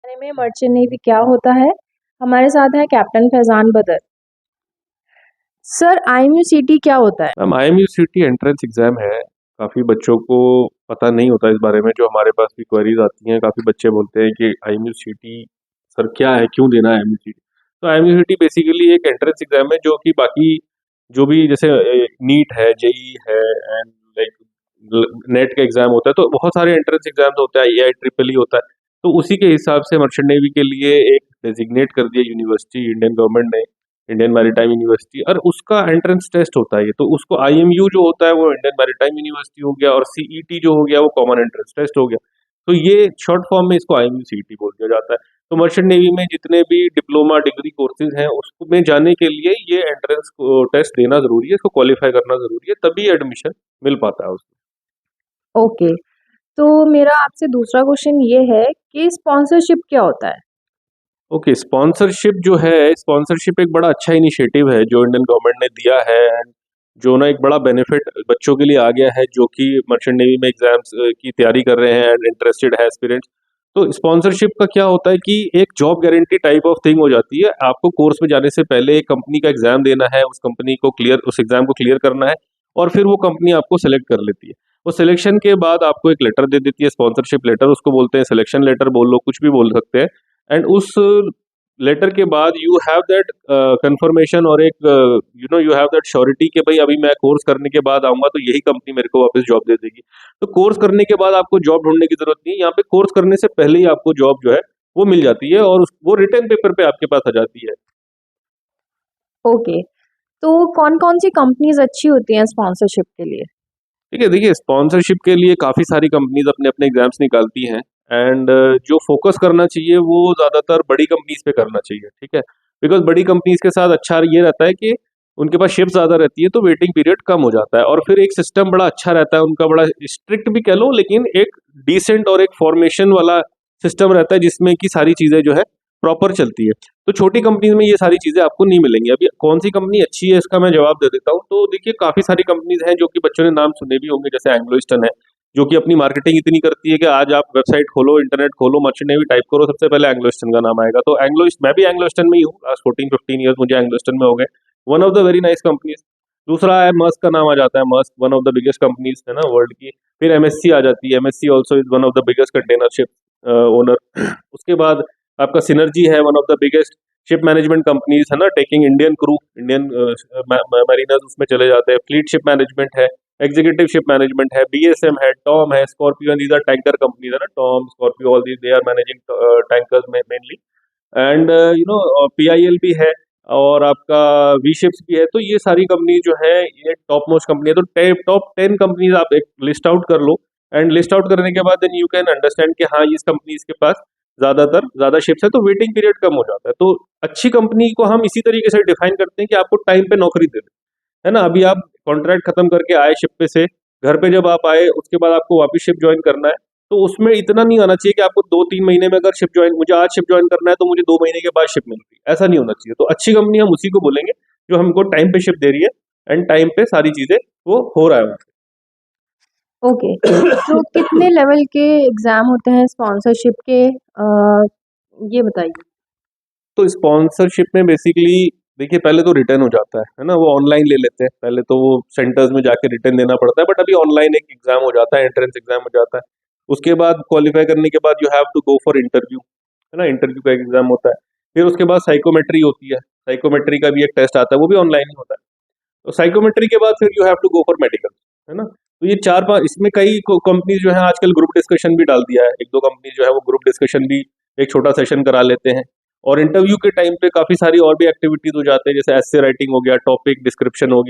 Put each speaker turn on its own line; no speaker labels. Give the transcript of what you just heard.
बारे में merchant navy क्या होता है। हमारे साथ है कैप्टन फैजान बदर। सर, IMUCT क्या होता है?
मैम, IMUCT एंट्रेंस एग्जाम है। काफ़ी बच्चों को पता नहीं होता इस बारे में, जो हमारे पास भी क्वेरीज आती हैं। काफ़ी बच्चे बोलते हैं कि IMUCT सर क्या है, क्यों देना है IMUCT। तो IMUCT बेसिकली एक एंट्रेंस एग्जाम है जो कि बाकी जो भी जैसे नीट है, जेई है एंड लाइक नेट का एग्जाम होता है, तो बहुत सारे एंट्रेंस एग्जाम्स होता है, AIEEE होता है। तो उसी के हिसाब से मर्चेंट नेवी के लिए एक डेजिग्नेट कर दिया यूनिवर्सिटी इंडियन गवर्नमेंट ने, इंडियन मैरीटाइम यूनिवर्सिटी, और उसका एंट्रेंस टेस्ट होता है ये। तो उसको IMU जो होता है वो इंडियन मैरीटाइम यूनिवर्सिटी हो गया, और CET जो हो गया वो कॉमन एंट्रेंस टेस्ट हो गया। तो ये शॉर्ट फॉर्म में इसको IMUCT बोल दिया जाता है। तो मर्चेंट नेवी में जितने भी डिप्लोमा डिग्री कोर्सेज हैं उसमें जाने के लिए ये एंट्रेंस टेस्ट देना जरूरी है, इसको क्वालिफाई करना जरूरी है, तभी एडमिशन मिल पाता है उसमें।
ओके, तो मेरा आपसे दूसरा क्वेश्चन ये है कि स्पॉन्सरशिप क्या होता है?
ओके, स्पॉन्सरशिप जो है, स्पॉन्सरशिप एक बड़ा अच्छा इनिशिएटिव है जो इंडियन गवर्नमेंट ने दिया है, एंड जो ना एक बड़ा बेनिफिट बच्चों के लिए आ गया है जो कि मर्चेंट नेवी में एग्जाम्स की तैयारी कर रहे हैं एंड इंटरेस्टेड है एस्पिरेंट्स। तो स्पॉन्सरशिप का क्या होता है कि एक job guarantee type of thing हो जाती है। आपको कोर्स में जाने से पहले एक कंपनी का एग्जाम देना है, उस एग्जाम को क्लियर करना है, और फिर वो कंपनी आपको सेलेक्ट कर लेती है। वो सिलेक्शन के बाद आपको एक लेटर दे देती है, स्पॉन्सरशिप लेटर उसको बोलते हैं, सिलेक्शन लेटर बोल लो, कुछ भी बोल सकते हैं। एंड उस लेटर के बाद यू हैव दैट कंफर्मेशन, और एक यू हैव दैट श्योरिटी कि भाई अभी मैं कोर्स करने के बाद आऊंगा तो यही कंपनी मेरे को वापस जॉब दे देगी। तो कोर्स करने के बाद आपको जॉब ढूंढने की जरूरत नहीं है, यहाँ पे कोर्स करने से पहले ही आपको जॉब जो है वो मिल जाती है, और वो रिटर्न पेपर पे आपके पास आ जाती है।
ओके, तो कौन कौन सी कंपनीज अच्छी होती हैं स्पॉन्सरशिप के लिए?
ठीक है, देखिए स्पॉन्सरशिप के लिए काफ़ी सारी कंपनीज अपने अपने एग्जाम्स निकालती हैं, एंड जो फोकस करना चाहिए वो ज़्यादातर बड़ी कंपनीज पे करना चाहिए, ठीक है। बिकॉज बड़ी कंपनीज के साथ अच्छा ये रहता है कि उनके पास शिफ्ट ज़्यादा रहती है, तो वेटिंग पीरियड कम हो जाता है, और फिर एक सिस्टम बड़ा अच्छा रहता है उनका, बड़ा स्ट्रिक्ट भी कह लो, लेकिन एक डिसेंट और एक फॉर्मेशन वाला सिस्टम रहता है जिसमें कि सारी चीज़ें जो है प्रॉपर चलती है। तो छोटी कंपनीज में ये सारी चीज़ें आपको नहीं मिलेंगी। अभी कौन सी कंपनी अच्छी है इसका मैं जवाब दे देता हूँ। तो देखिए काफ़ी सारी कंपनीज हैं जो कि बच्चों ने नाम सुने भी होंगे, जैसे एंग्लो ईस्टर्न है, जो कि अपनी मार्केटिंग इतनी करती है कि आज आप वेबसाइट खोलो, इंटरनेट खोलो, मर्चेंट नेवी टाइप करो, सबसे पहले एंग्लो ईस्टर्न का नाम आएगा। तो मैं भी एंग्लो ईस्टर्न में ही हूँ, लास्ट 14-15 ईयर्स मुझे एंग्लो ईस्टर्न में हो गए। One of the very nice companies. दूसरा है मस्क का नाम आ जाता है, Musk one of the biggest companies है ना वर्ल्ड की। फिर MSC आ जाती है, MSC also is one of the biggest container ship owner. उसके बाद आपका सिनर्जी है, one of the biggest ship management companies है ना, taking Indian crew, Indian mariners उसमें चले जाते हैं। फ्लीट शिप मैनेजमेंट है, एग्जीक्यूटिव शिप मैनेजमेंट है, BSM है, टॉम है, Scorpio, these are tanker companies है ना, Tom, Scorpio, all these they are managing tankers में मेनली। एंड PIL भी है, और आपका वी शिप्स भी है। तो ये सारी कंपनी जो है ये टॉप मोस्ट कंपनी है। तो टॉप 10 कंपनीज आप एक लिस्ट आउट कर लो, एंड लिस्ट आउट करने के बाद देन यू कैन अंडरस्टैंड कि हाँ इस कंपनीज के पास ज्यादा शिप्स है, तो वेटिंग पीरियड कम हो जाता है। तो अच्छी कंपनी को हम इसी तरीके से डिफाइन करते हैं कि आपको टाइम पे नौकरी दे दे, है ना। अभी आप कॉन्ट्रैक्ट खत्म करके आए शिप पे से, घर पे जब आप आए उसके बाद आपको वापस शिप ज्वाइन करना है, तो उसमें इतना नहीं आना चाहिए कि आपको 2-3 महीने में, अगर शिप ज्वाइन, मुझे आज शिप ज्वाइन करना है तो मुझे 2 महीने के बाद शिप मिलती है, ऐसा नहीं होना चाहिए। तो अच्छी कंपनी हम उसी को बोलेंगे जो हमको टाइम पे शिप दे रही है एंड टाइम पे सारी चीजें वो हो रहा है।
ओके, तो कितने लेवल के एग्जाम होते हैं स्पॉन्सरशिप के, ये बताइए।
तो स्पॉन्सरशिप में बेसिकली देखिए पहले तो रिटर्न हो जाता है ना, वो ऑनलाइन ले लेते हैं, पहले तो वो सेंटर्स में जाके रिटर्न देना पड़ता है, बट अभी ऑनलाइन एक एग्जाम हो जाता है, एंट्रेंस एग्जाम हो जाता है। उसके बाद क्वालिफाई करने के बाद you have to go for interview, है ना, इंटरव्यू का एग्जाम होता है। फिर उसके बाद साइकोमेट्री होती है, साइकोमेट्री का भी एक टेस्ट आता है, वो भी ऑनलाइन ही होता है। तो साइकोमेट्री के बाद फिर you have to go for medical, है ना। तो ये 4-5, इसमें कई कंपनीज जो है आजकल ग्रुप डिस्कशन भी डाल दिया है, एक दो कंपनी जो है वो ग्रुप डिस्कशन भी एक छोटा सेशन करा लेते हैं। और इंटरव्यू के टाइम पे काफी सारी और भी एक्टिविटीज हो जाते हैं, जैसे एसे राइटिंग हो गया, टॉपिक डिस्क्रिप्शन हो गया।